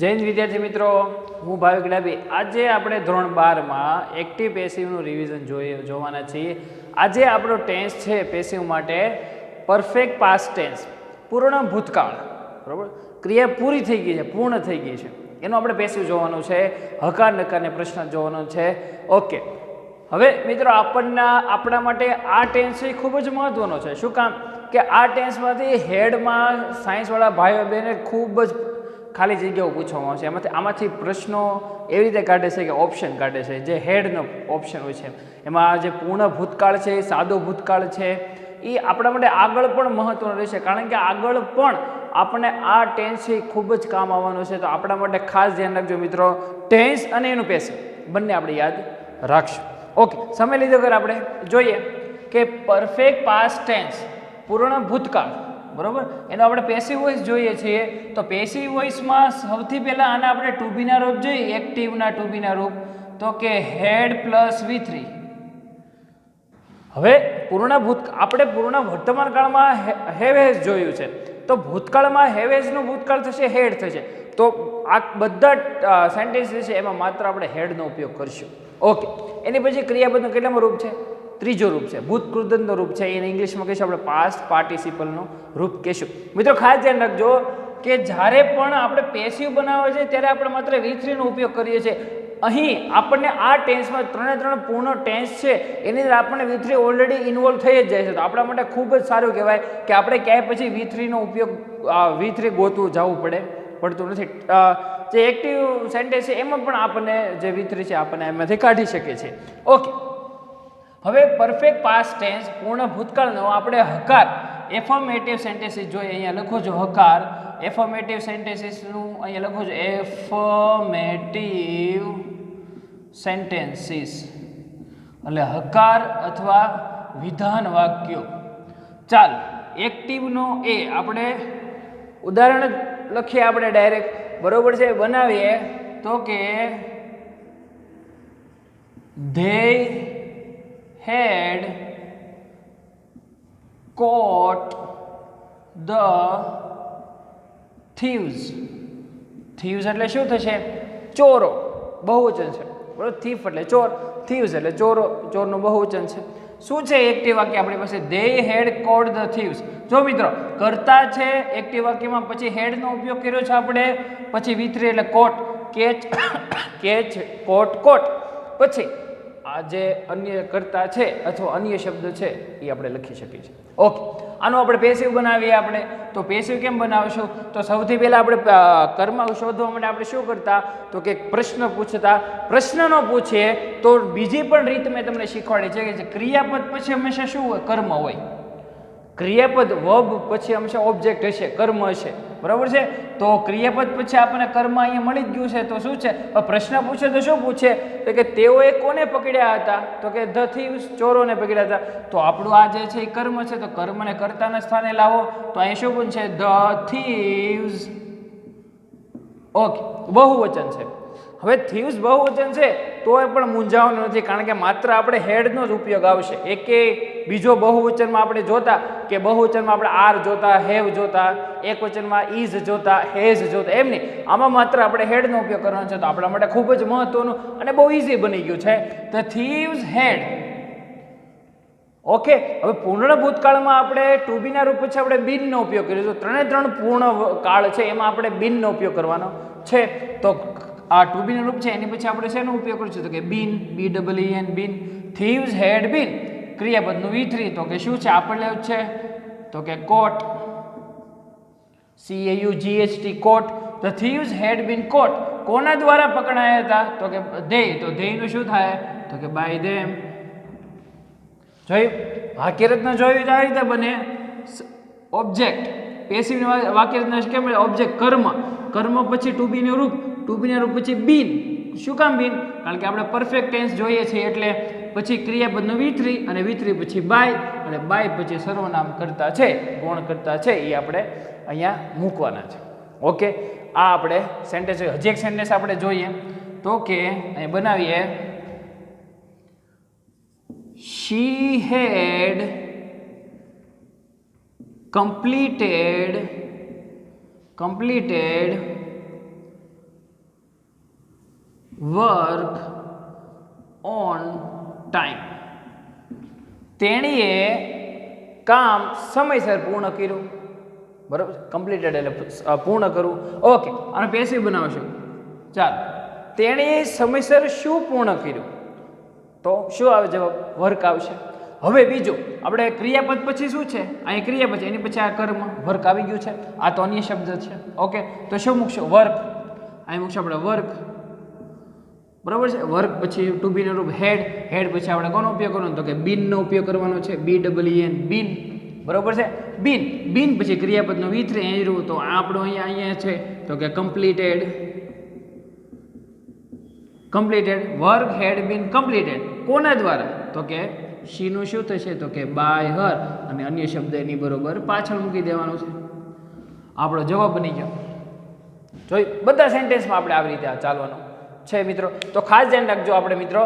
જય હિન્દ વિદ્યાર્થી મિત્રો, હું ભાવિક ડાબી. આજે આપણે ધોરણ 12 માં એક્ટિવ પેસિવનું રિવિઝન જોવાના છીએ. આજે આપણો ટેન્સ છે પેસિવ માટે પરફેક્ટ પાસ્ટ ટેન્સ, પૂર્ણ ભૂતકાળ. બરાબર, ક્રિયા પૂરી થઈ ગઈ છે, પૂર્ણ થઈ ગઈ છે, એનો આપણે પેસિવ જોવાનું છે. હકાર નકારને પ્રશ્ન જોવાનો છે. ઓકે, હવે મિત્રો આપણા માટે આ ટેન્સ છે ખૂબ જ મહત્વનો છે. શું કામ કે આ ટેન્સમાંથી હેડમાં સાયન્સવાળા ભાઈઓ બહેને ખૂબ જ ખાલી જગ્યાઓ પૂછવામાં આવશે. આમાંથી પ્રશ્નો એવી રીતે કાઢે છે કે ઓપ્શન કાઢે છે, જે હેડનો ઓપ્શન હોય છે. એમાં જે પૂર્ણ ભૂતકાળ છે, સાદો ભૂતકાળ છે, એ આપણા માટે આગળ પણ મહત્વનો રહેશે, કારણ કે આગળ પણ આપણને આ ટેન્સ છે ખૂબ જ કામ આવવાનો છે. તો આપણા માટે ખાસ ધ્યાન રાખજો મિત્રો, ટેન્સ અને એનું પેસિવ બંને આપણે યાદ રાખશું. ઓકે, સમય લીધો વગર આપણે જોઈએ કે પરફેક્ટ પાસ્ટ ટેન્સ, પૂર્ણ ભૂતકાળ, બરોબર, એનો આપણે પેસિવ વોઇસ જોઈએ છીએ. તો પેસિવ વોઇસમાં સૌથી પહેલાં આના આપણે ટુ બીના રૂપ જોઈએ, એક્ટિવના ટુ બીના રૂપ. તો કે હેડ પ્લસ V3. હવે આપણે પૂર્ણ વર્તમાન કાળમાં હેવ હેઝ જોયું છે, તો ભૂતકાળમાં હેવ હેઝનું ભૂતકાળ થશે, હેડ થશે. તો આ બધા સેન્ટેન્સીસ છે એમાં માત્ર આપણે હેડનો ઉપયોગ કરશું. ઓકે, એની પછી ક્રિયાપદનું કેટલામાં રૂપ છે? ત્રીજો રૂપ છે, ભૂતકૃદંતનો રૂપ છે. એને ઇંગ્લિશમાં કહીશું આપણે પાસ્ટ પાર્ટિસિપલનું રૂપ કહીશું. મિત્રો ખાસ ધ્યાન રાખજો કે જ્યારે પણ આપણે પેસિવ બનાવે છે ત્યારે આપણે માત્ર V3 નો ઉપયોગ કરીએ છીએ. અહીં આપણને આ ટેન્સમાં ત્રણ પૂર્ણ ટેન્સ છે, એની અંદર આપણને V3 ઓલરેડી ઇન્વોલ્વ થઈ જ જાય છે. તો આપણા માટે ખૂબ જ સારું કહેવાય કે આપણે ક્યાંય પછી V3 નો ઉપયોગ V3 ગોતવું જવું પડતું નથી. જે એક્ટિવ સેન્ટેન્સ છે એમાં પણ આપણને જે V3 છે આપણને એમાંથી કાઢી શકીએ છીએ. ઓકે, હવે પરફેક્ટ પાસ્ટ ટેન્સ પૂર્ણ ભૂતકાળનો આપણે હકાર એફર્મેટિવ સેન્ટેન્સીસ જોઈએ. અહીંયા લખો છો હકાર એફર્મેટિવ સેન્ટેન્સીસનું, અહીંયા લખો છો એફર્મેટિવ સેન્ટેન્સીસ, એટલે હકાર અથવા વિધાન વાક્યો. ચાલ, એક્ટિવનો એ આપણે ઉદાહરણ લખીએ આપણે ડાયરેક્ટ, બરોબર છે, બનાવીએ. તો કે they had caught the thieves. thieves એટલે શું થશે? ચોરો, બહુવચન છે, બરોબર. thief એટલે ચોર, thieves એટલે ચોરો, ચોરનું બહુવચન છે. શું છે એક્ટિવ વાક્ય આપણી પાસે? they had caught the thieves. જો મિત્રો, કર્તા છે એક્ટિવ વાક્યમાં, પછી હેડનો ઉપયોગ કર્યો છે આપણે, પછી V3 એટલે કોટ, કેચ, કોટ, પછી આ જે અન્ય કર્તા છે અથવા અન્ય શબ્દ છે એ આપણે લખી શકીએ છીએ. ઓકે, આનું આપણે પેસિવ બનાવીએ. આપણે તો પેસિવ કેમ બનાવશું? તો સૌથી પહેલાં આપણે કર્મ શોધવા માટે આપણે શું કરતા? તો કે પ્રશ્ન પૂછતા. પ્રશ્ન ન પૂછીએ તો બીજી પણ રીત મેં તમને શીખવાડી છે કે ક્રિયાપદ પછી હંમેશા શું હોય? કર્મ હોય. ક્રિયાપદ વર્બ પછી હંમેશા ઓબ્જેક્ટ હશે, કર્મ હશે, બરાબર છે. તો ક્રિયાપદ પછી આપણને કર્મ અહીંયા મળી જ ગયું છે. તો શું છે? પ્રશ્ન પૂછે તો શું પૂછે? તો કે તેઓએ કોને પકડ્યા હતા? તો કે ધ થીવ્સ, ચોરોને પકડ્યા હતા. તો આપણું આ જે છે એ કર્મ છે, તો કર્મને કર્તાના સ્થાને લાવો. તો અહીં શું પૂછે? The thieves. ઓકે, બહુવચન છે. હવે થીવ્સ બહુવચન છે તો એ પણ મૂંઝાવાનું નથી, કારણ કે માત્ર આપણે હેડનો જ ઉપયોગ આવશે. એકે બીજો બહુવચનમાં આપણે જોતા કે બહુવચનમાં આપણે આર જોતા, હેવ જોતા, એક વચનમાં ઇઝ જોતા, હેઝ જોતા, એમ નહીં, આમાં માત્ર આપણે હેડનો ઉપયોગ કરવાનો છે. તો આપણા માટે ખૂબ જ મહત્વનું અને બહુ ઇઝી બની ગયું છે. The thieves head. ઓકે, હવે પૂર્ણ ભૂતકાળમાં આપણે ટુ બીના રૂપ પછી આપણે બીનનો ઉપયોગ કર્યો. તો ત્રણ પૂર્ણ કાળ છે એમાં આપણે બીનનો ઉપયોગ કરવાનો છે. તો આ ટુ બીનું રૂપ છે એની પછી આપણે શેનો ઉપયોગ કરીશું? તો કે બીન, BEEN, બીન. થીવ્સ હેડ બીન, ક્રિયાપદનું V3. તો કે શું છે આપણે છે? તો કે કોટ, CAUGHT, કોટ. ધ થીવ્સ હેડ બીન કોટ. કોના દ્વારા પકડાયા હતા? તો કે ધે. તો ધેયનું શું થાય? તો કે બાય ધેમ. જોયું? વાક્યરચના જોયું આ રીતે બને. ઓબ્જેક્ટ પેસિવની વાક્યરચના કેમ? ઓબ્જેક્ટ કર્મ પછી ટુ બીનું રૂપ, ટુ બીના રૂપ પછી બીન. શું કામ બીન? કારણ કે આપણે પરફેક્ટ ટેન્સ જોઈએ છીએ, એટલે પછી ક્રિયાપદનું V3 અને V3 પછી બાય, અને બાય પછી સર્વનામ કરતા છે, ગૌણ કરતા છે, એ આપણે અહીંયા મૂકવાના છે. ઓકે, આ આપણે સેન્ટેન્સ. હજી એક સેન્ટેન્સ આપણે જોઈએ. તો કે અહીં બનાવીએ. she had completed work on time. તેણીએ કામ સમયસર પૂર્ણ કર્યું. બરાબર, કમ્પ્લીટેડ એટલે પૂર્ણ કરવું. ઓકે, અને પેસિવ બનાવશું. ચાલો, તેણીએ સમયસર શું પૂર્ણ કર્યું? તો શું આવે જવાબ? વર્ક આવશે. હવે બીજું, આપણે ક્રિયાપદ પછી શું છે? અહીં ક્રિયાપદ છે, એની પછી આ કર્મ વર્ક આવી ગયું છે. આ તો અન્ય શબ્દ છે. ઓકે, તો શું મૂકશો? વર્ક. અહીં મૂકશો આપણે વર્ક. બરાબર છે. વર્ક પછી ટુ બી નું રૂપ હેડ. હેડ પછી આપણે કોનો ઉપયોગ કરવાનો? તો કે બીનનો ઉપયોગ કરવાનો છે. BEEN, બીન. બરાબર છે. બીન. બીન પછી ક્રિયાપદનો V3 અહીં રહ્યું, તો આપણો અહીંયા છે તો કે કમ્પ્લીટેડ. કમ્પ્લીટેડ. વર્ક હેડ બીન કમ્પ્લીટેડ. કોના દ્વારા? તો કે શી નું શું થશે? તો કે બાય હર, અને અન્ય શબ્દ એની બરોબર પાછળ મૂકી દેવાનો છે. આપણો જવાબ બની ગયો. જોઈ, બધા સેન્ટેન્સમાં આપણે આવી રીતે ચાલવાનું છે મિત્રો. તો ખાસ ધ્યાન રાખજો. આપણે મિત્રો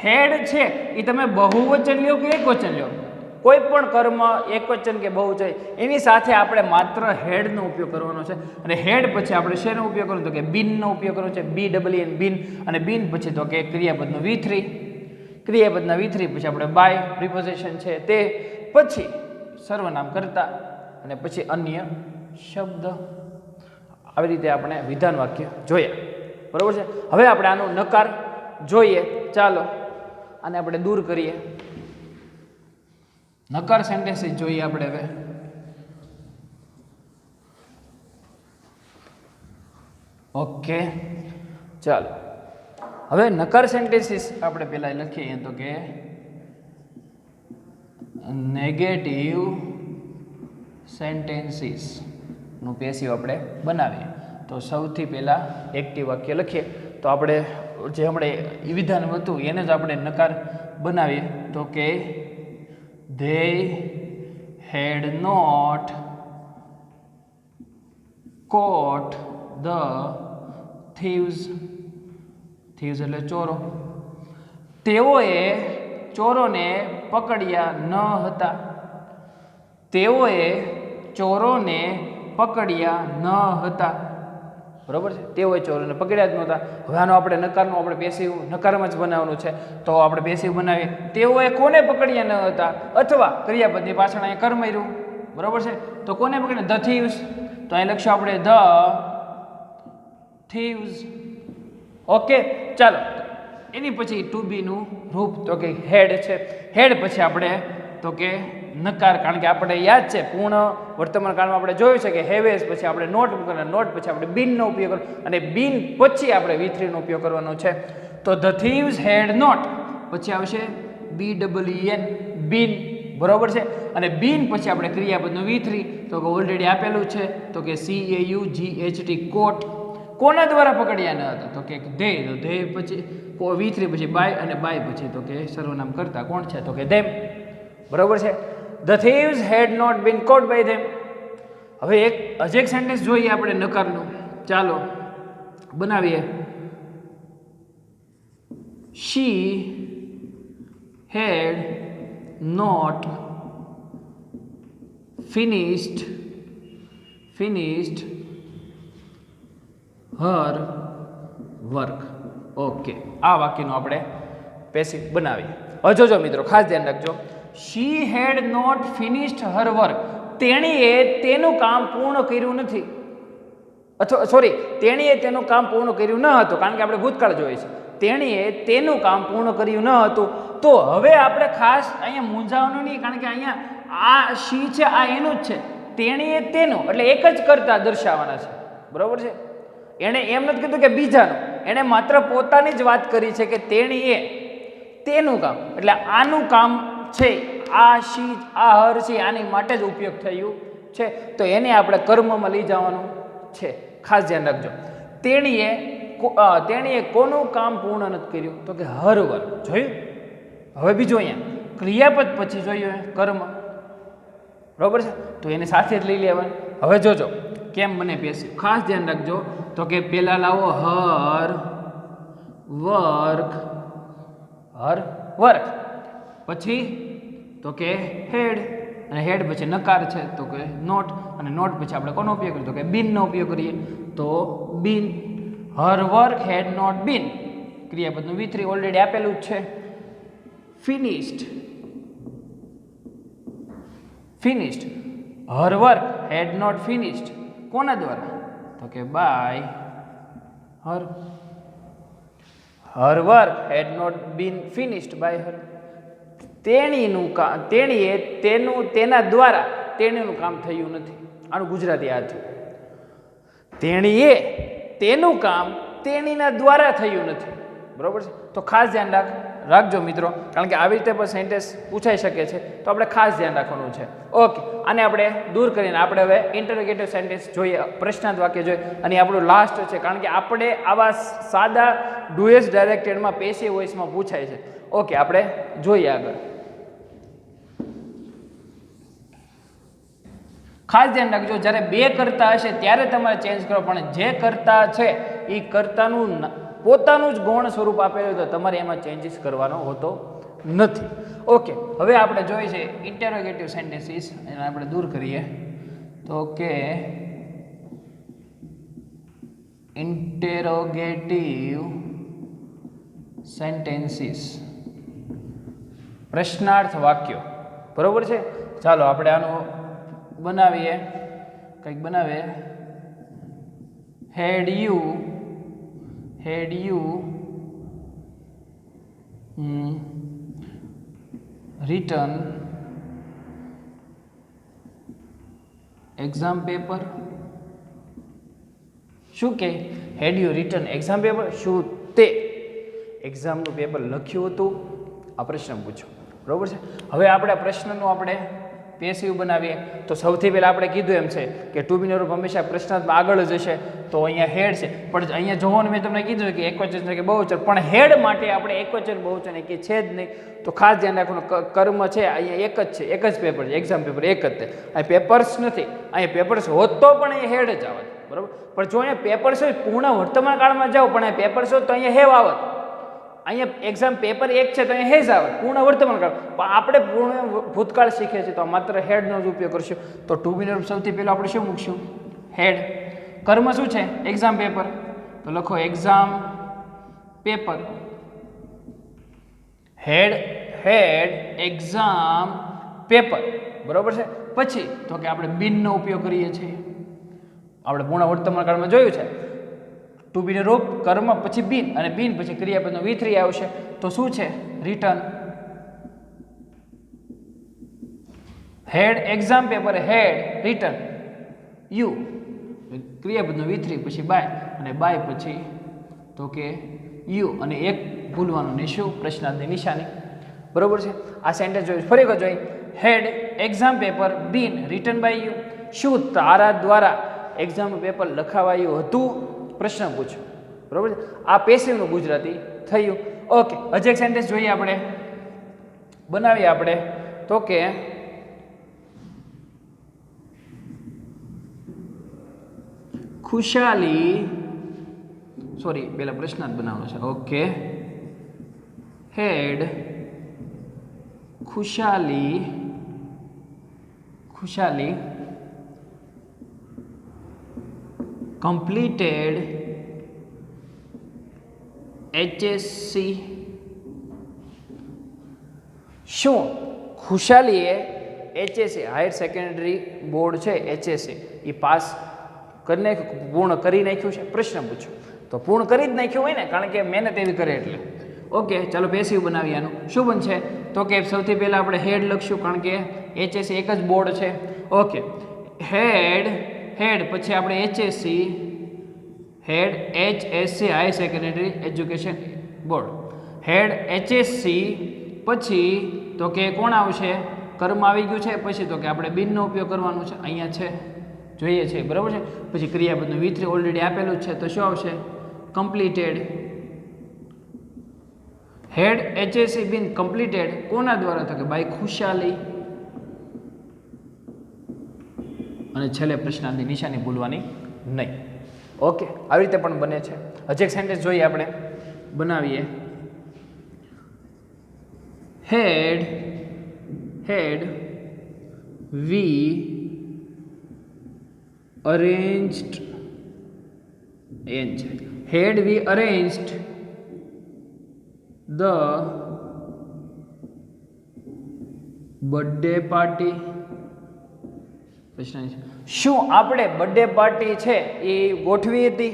હેડ છે એ તમે બહુવચન લ્યો કે એકવચન લ્યો, કોઈ પણ કર્મ એકવચન કે બહુવચન, એની સાથે આપણે માત્ર હેડનો ઉપયોગ કરવાનો છે. અને હેડ પછી આપણે શેનો ઉપયોગ કરવાનો? તો કે બીનનો ઉપયોગ કરવાનો છે. BEEN, બીન. અને બીન પછી તો કે ક્રિયાપદનો V3. ક્રિયાપદના V3 પછી આપણે બાય પ્રિપોઝિશન છે તે, પછી સર્વનામ કરતા, અને પછી અન્ય શબ્દ. આવી રીતે આપણે વિધાન વાક્ય જોયા. બરાબર છે. હવે આપણે આનો નકાર જોઈએ. ચાલો આને આપણે દૂર કરીએ. નકાર સેન્ટેન્સીસ જોઈએ આપણે હવે. ઓકે, ચાલો હવે નકાર સેન્ટેન્સીસ આપણે પહેલા લખીએ. તો કે નેગેટિવ સેન્ટેન્સીસ નું પેસિવ આપણે બનાવીએ. તો સૌથી પહેલા એક્ટિવ વાક્ય લખીએ. તો આપણે જે હમણાં વિધાન હતું એને જ આપણે નકાર બનાવીએ. તો કે they had not caught the thieves. thieves એટલે ચોરો. તેઓએ ચોરોને પકડ્યા ન હતા. તેઓએ ચોરોને પકડ્યા ન હતા. બરોબર છે. તેઓએ ચોરોને પકડ્યા જ નહોતા. હવે આનો આપણે નકારનું આપણે પેસિવ નકારમાં જ બનાવવાનું છે. તો આપણે પેસિવ બનાવીએ. તેઓએ કોને પકડ્યા ન હતા, અથવા ક્રિયાપદની પાછળ અહીંયા કર્મ આવ્યું. બરોબર છે. તો કોને પકડ્યા? The thieves. તો અહીં લખશું આપણે ધ થીવ્સ. ઓકે, ચાલો એની પછી ટુ બી નું રૂપ તો કે હેડ છે. હેડ પછી આપણે તો કે નકાર, કારણ કે આપણે યાદ છે પૂર્ણ વર્તમાન કાળમાં આપણે જોયું છે કે હેવેસ પછી આપણે નોટ મૂકવાના, નોટ પછી આપણે બીનનો ઉપયોગ કરવાનો, અને બીન પછી આપણે V3 નો ઉપયોગ કરવાનો છે. તો ધ થીવ્સ હેડ નોટ પછી આવશે BEEN, બીન. બરોબર છે. અને બીન પછી આપણે ક્રિયાપદનો V3 તો કે ઓલરેડી આપેલું છે. તો કે CAUGHT કોટ. કોના દ્વારા પકડ્યા ન હતા? તો કે ધે. તો ધે પછી V3 પછી બાય, અને બાય પછી તો કે સર્વનામ કરતા કોણ છે? તો કે ધેમ. બરોબર છે. The thieves had not been caught by them. હવે હજી એક સેન્ટેન્સ જોઈએ આપણે નકારનું. ચાલો બનાવીએ. She had not finished her work. Okay, આ વાક્યનું આપણે પેસિવ બનાવીએ. હવે જોજો મિત્રો, ખાસ ધ્યાન રાખજો. She had not finished her work. તેણીએ તેનું કામ પૂર્ણ કર્યું નથી. અથવા સોરી, તેણીએ તેનું કામ પૂર્ણ કર્યું ન હતું, કારણ કે આપણે ભૂતકાળ જોઈએ છે. તેણીએ તેનું કામ પૂર્ણ કર્યું ન હતું. તો હવે આપણે ખાસ અહીંયા મૂંઝાવાનું નહીં, કારણ કે અહીંયા આ શી છે, આ એનું જ છે. તેણીએ તેનું એટલે એક જ કરતા દર્શાવવાના છે. બરોબર છે. એણે એમ નથી કીધું કે બીજાનું, એણે માત્ર પોતાની જ વાત કરી છે કે તેણીએ તેનું કામ, એટલે આનું કામ છે. આ શી, આ હર છે, આની માટે જ ઉપયોગ થયું છે. તો એને આપણે કર્મમાં લઈ જવાનું છે. ખાસ ધ્યાન રાખજો. તેણીએ કોનું કામ પૂર્ણ નથી કર્યું? તો કે હર વર્ક. જોયું? હવે બીજું અહીંયા ક્રિયાપદ પછી જોઈએ કર્મ. બરોબર છે. તો એને સાથે જ લઈ લેવાનું. હવે જોજો કેમ બને પેસિવ. ખાસ ધ્યાન રાખજો. તો કે પેલા લાવો હર વર્ક, પછી તો કે હેડ, અને હેડ પછી નકાર છે તો કે નોટ, અને નોટ પછી આપણે કોનો ઉપયોગ કરીએ? તો કે બીનનો ઉપયોગ કરીએ. તો been. Her work had not been. ક્રિયાપદનું V3 ઓલરેડી આપેલું જ છે. Finished. Her work had not finished. કોના દ્વારા? તો કે by her. Her work had not been finished by her. તેના દ્વારા તેણીનું કામ થયું નથી. આનું ગુજરાતી આ થયું. તેનું કામ તેણીના દ્વારા થયું નથી. બરોબર છે? તો ખાસ ધ્યાન રાખજો મિત્રો, કારણ કે આવી રીતે પણ સેન્ટેન્સ પૂછાઈ શકે છે, તો આપણે ખાસ ધ્યાન રાખવાનું છે. ઓકે, આને આપણે દૂર કરીને આપણે હવે ઇન્ટરોગેટિવ સેન્ટેન્સ જોઈએ, પ્રશ્નાર્થ વાક્ય જોઈએ, અને આપણું લાસ્ટ છે, કારણ કે આપણે આવા સાદા ડુએસ ડાયરેક્ટેડમાં પેસિવ વોઇસમાં પૂછાય છે. ઓકે, આપણે જોઈએ આગળ. ખાસ ધ્યાન રાખજો, જ્યારે બે કર્તા હશે ત્યારે તમારે ચેન્જ કરો, પણ જે કર્તા છે એ કર્તાનું પોતાનું જ ગૌણ સ્વરૂપ આપેલું હોય તો તમારે એમાં ચેન્જીસ કરવાનો હોતો નથી. ઓકે, હવે આપણે જોઈએ છે ઇન્ટેરોગેટિવ સેન્ટેન્સીસ, એને આપણે દૂર કરીએ. તો કે ઇન્ટેરોગેટિવ સેન્ટેન્સીસ, પ્રશ્નાર્થ વાક્યો. બરોબર છે? ચાલો આપણે આનું બનાવીએ, કંઈક બનાવીએ. હેડ યુ written exam paper? શું કે હેડ યુ રિટન એક્ઝામ પેપર? શું તે એક્ઝામનું પેપર લખ્યું હતું? આ પ્રશ્ન પૂછો. બરોબર છે? હવે આપણે પ્રશ્નનું આપણે પેસિવ બનાવીએ તો સૌથી પહેલાં આપણે કીધું એમ છે કે ટુ બી નો રૂપ હંમેશા પ્રશ્નાર્થમાં આગળ જ હશે. તો અહીંયા હેડ છે, પણ અહીંયા જોવાનું મેં તમને કીધું કે એકવચન છે કે બહુવચન, પણ હેડ માટે આપણે એકવચન બહુવચન કે છે જ નહીં. તો ખાસ ધ્યાન રાખવાનું, કર્મ છે અહીંયા એક જ છે, એક જ પેપર છે, એક્ઝામ પેપર એક જ છે. અહીં પેપર્સ નથી, અહીંયા પેપર્સ હોત તો પણ અહીંયા હેડ જ આવત. બરાબર? પણ જો અહીંયા પેપર્સ હોય પૂર્ણ વર્તમાન કાળમાં જાઓ, પણ અહીંયા પેપર્સ હોત તો અહીંયા હેવ આવત. અહીંયા એક્ઝામ પેપર એક છે તો અહીંયા હેઝ આવે, પૂર્ણ વર્તમાન કાળ. પણ આપણે પૂર્ણ ભૂતકાળ શીખીએ છીએ તો માત્ર હેડનો જ ઉપયોગ કરશું. તો ટુ બી નો સૌથી પહેલાં આપણે શું મૂકશું? હેડ. કર્મ શું છે? Exam paper. તો લખો એક્ઝામ પેપર. હેડ એક્ઝામ પેપર. બરોબર છે? પછી તો કે આપણે બીનનો ઉપયોગ કરીએ છીએ. આપણે પૂર્ણ વર્તમાન કાળમાં જોયું છે ટુ બી રૂપ કર્મ પછી બીન, અને બીન પછી ક્રિયાપદનો V3 આવશે. તો શું છે? Return. Had exam paper, had return you, ક્રિયાપદનો V3 પછી બાય, અને બાય પછી તો કે યુ, અને એક ભૂલવાનું નહીં, શું? પ્રશ્નાર્થની નિશાની. બરોબર છે? આ સેન્ટેન્સ જોયું, ફરી વખત જોઈ. Had exam paper been return by you. શું તારા દ્વારા એક્ઝામનું પેપર લખાવાયું હતું? પ્રશ્ન પૂછો. બરોબર છે? આ પેસિવનું ગુજરાતી થયું. ઓકે, હજી એક સેન્ટેન્સ જોઈએ, આપણે બનાવીએ આપણે. તો કે ખુશાલી, સોરી પહેલા પ્રશ્નાર્થ બનાવવાનો છે. ઓકે, હેડ ખુશાલી completed HSC. શું ખુશાલીએ HSC હાયર સેકન્ડરી બોર્ડ છે HSC એ પાસ કરી નાખ્યું, પૂર્ણ કરી નાખ્યું છે? પ્રશ્ન પૂછો. તો પૂર્ણ કરી જ નાખ્યું હોય ને, કારણ કે મહેનત એવી કરે એટલે. ઓકે, ચાલો પેસિવ બનાવીએ. આનું શું બનશે? તો કે સૌથી પહેલાં આપણે હેડ લખશું, કારણ કે HSC એક જ બોર્ડ છે. ઓકે, હેડ પછી આપણે HSC, had HSC higher secondary education board. Had HSC પછી તો કે કોણ આવશે? કર્મ આવી ગયું છે. પછી તો કે આપણે બીનનો ઉપયોગ કરવાનો છે, અહીંયા છે, જોઈએ છે. બરાબર છે? પછી ક્રિયાપદનું V3 ઓલરેડી આપેલું જ છે, તો શું આવશે? કમ્પ્લીટેડ. હેડ HSC બીન કમ્પ્લીટેડ કોના દ્વારા? તો કે બાય ખુશાલી. અને છેલ્લે પ્રશ્નાર્થની નિશાની ભૂલવાની નહીં. ઓકે, આવી રીતે પણ બને છે. હજી એક સેન્ટેન્સ જોઈએ, આપણે બનાવીએ. Had we arranged, had we arranged the birthday party. પ્રશ્ન છે શું આપણે બર્થડે પાર્ટી છે એ ગોઠવી હતી?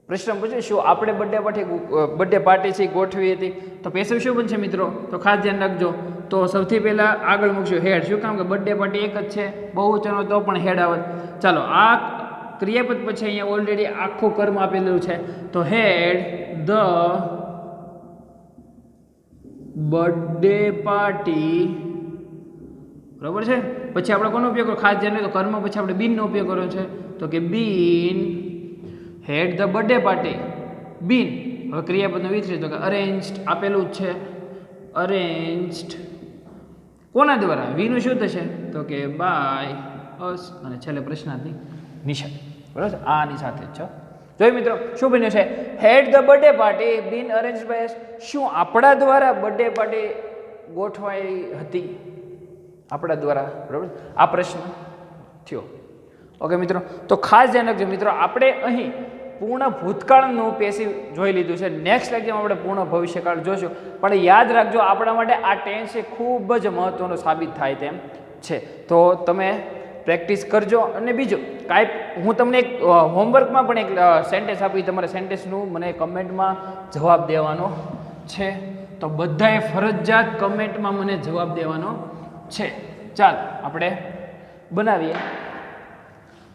પ્રશ્ન પૂછ્યો શું આપણે બર્થડે પાર્ટી છે એ ગોઠવી હતી? તો પેસિવ શું બનશે મિત્રો? તો ખાસ ધ્યાન રાખજો. તો સૌથી પહેલા આગળ મૂકશું હેડ. શું કામ કે બર્થડે પાર્ટી એક જ છે, બહુવચનો તો પણ હેડ આવે. ચાલો આ ક્રિયાપદ પછી અહીંયા ઓલરેડી આખું કર્મ આપેલું છે. તો હેડ ધ બર્થડે પાર્ટી, બરાબર છે. પછી આપણે કોનો ઉપયોગ કરો? ખાસ ધ્યાન રાખજો કર્મ પછી આપણે બીન નો ઉપયોગ કર્યો છે. તો કે બીન હેડ ધ બર્થડે પાર્ટી. બીન હવે ક્રિયાપદનો વિતરિત, તો કે અરેન્જ્ડ આપેલું જ છે. અરેન્જ્ડ કોના દ્વારા? વીનું શું થશે? તો કે બાય અસ, અને છેલ્લે પ્રશ્નાર્થની નિશાન. બરાબર, આની સાથે જ છે. જોઈ મિત્રો શું બન્યું છે? Had the birthday party been arrange by us. શું આપણા દ્વારા બર્થડે પાર્ટી ગોઠવાઈ હતી? આપણા દ્વારા, બરાબર. આ પ્રશ્ન થયો. ઓકે મિત્રો, તો ખાસ ધ્યાન રાખજો મિત્રો, આપણે અહીં પૂર્ણ ભૂતકાળનું પેસિવ જોઈ લીધું છે. નેક્સ્ટ લેક્ચરમાં આપણે પૂર્ણ ભવિષ્યકાળ જોશું. પણ યાદ રાખજો આપણા માટે આ ટેન્સ છે ખૂબ જ મહત્વનો સાબિત થાય તેમ છે. તો તમે પ્રેક્ટિસ કરજો. અને બીજું કાંઈ હું તમને એક હોમવર્કમાં પણ એક સેન્ટેન્સ આપી, તમારે સેન્ટેન્સનું મને કમેન્ટમાં જવાબ દેવાનો છે. તો બધાએ ફરજિયાત કમેન્ટમાં મને જવાબ દેવાનો છે. ચાલ આપણે બનાવીએ.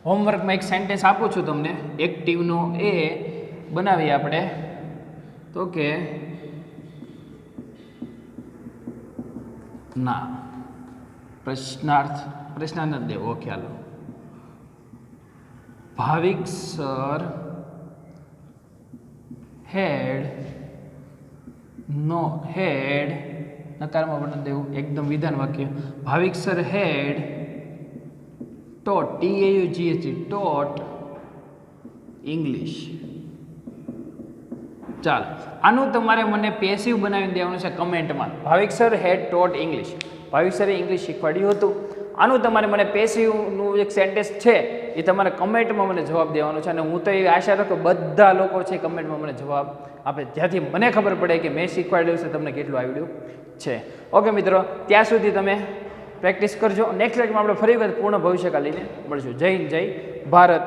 હોમવર્કમાં એક સેન્ટેન્સ આપું છું તમને એક્ટિવનો, એ બનાવીએ આપણે. તો કે ના પ્રશ્નાર્થ નથી દેવો. ઓકે હાલો. ભાવિક સર હેડ નકારમાં પણ દેવું, એકદમ વિધાન વાક્ય. ભાવિક સર હેડ taught, TAUGHT, taught English. ચાલો આનું તમારે મને પેસિવ બનાવીને દેવાનું છે કમેન્ટમાં. ભાવિક સર હેડ taught English. ભાવિક સરે ઇંગ્લિશ શીખવાડ્યું હતું. આનું તમારે મને પેસિવનું એક સેન્ટેન્સ છે એ તમારે કમેન્ટમાં મને જવાબ દેવાનો છે. અને હું તો એવી આશા રાખું બધા લોકો છે કમેન્ટમાં મને જવાબ આપે, જ્યાંથી મને ખબર પડે કે મેં શીખવાડ્યું છે તમને કેટલું આવડ્યું છે. ઓકે મિત્રો, ત્યાં સુધી તમે પ્રેક્ટિસ કરજો. નેક્સ્ટ લેક્ચરમાં આપણે ફરી વખત પૂર્ણ ભવિષ્યકાળ લઈને મળશું. જય હિન્દ, જય ભારત.